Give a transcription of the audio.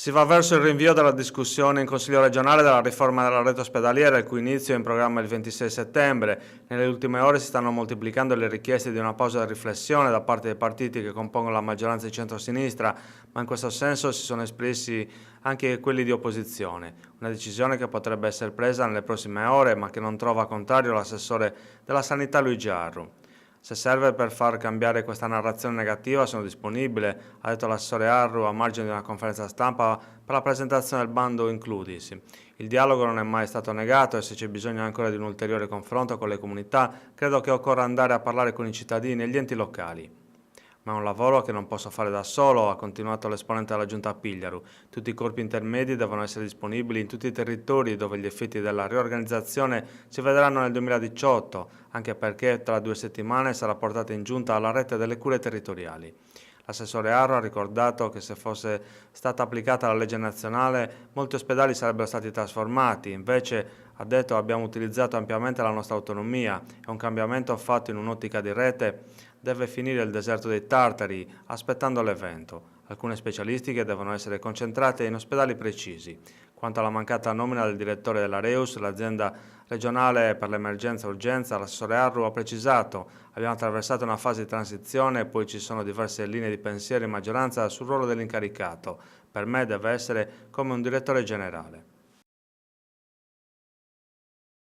Si va verso il rinvio della discussione in Consiglio regionale della riforma della rete ospedaliera, il cui inizio è in programma il 26 settembre. Nelle ultime ore si stanno moltiplicando le richieste di una pausa di riflessione da parte dei partiti che compongono la maggioranza di centrosinistra, ma in questo senso si sono espressi anche quelli di opposizione. Una decisione che potrebbe essere presa nelle prossime ore, ma che non trova contrario l'assessore della Sanità Luigi Arru. Se serve per far cambiare questa narrazione negativa sono disponibile, ha detto l'assessore Arru a margine di una conferenza stampa per la presentazione del bando Includisi. Il dialogo non è mai stato negato e se c'è bisogno ancora di un ulteriore confronto con le comunità, credo che occorra andare a parlare con i cittadini e gli enti locali. Ma è un lavoro che non posso fare da solo, ha continuato l'esponente della Giunta Pigliaru. Tutti i corpi intermedi devono essere disponibili in tutti i territori dove gli effetti della riorganizzazione si vedranno nel 2018, anche perché tra 2 settimane sarà portata in Giunta la rete delle cure territoriali. L'assessore Arro ha ricordato che se fosse stata applicata la legge nazionale molti ospedali sarebbero stati trasformati, invece ha detto abbiamo utilizzato ampiamente la nostra autonomia e un cambiamento fatto in un'ottica di rete deve finire il deserto dei tartari aspettando l'evento. Alcune specialistiche devono essere concentrate in ospedali precisi. Quanto alla mancata nomina del direttore della Reus, l'azienda regionale per l'emergenza e urgenza, l'assessore Arru ha precisato abbiamo attraversato una fase di transizione e poi ci sono diverse linee di pensiero in maggioranza sul ruolo dell'incaricato. Per me deve essere come un direttore generale.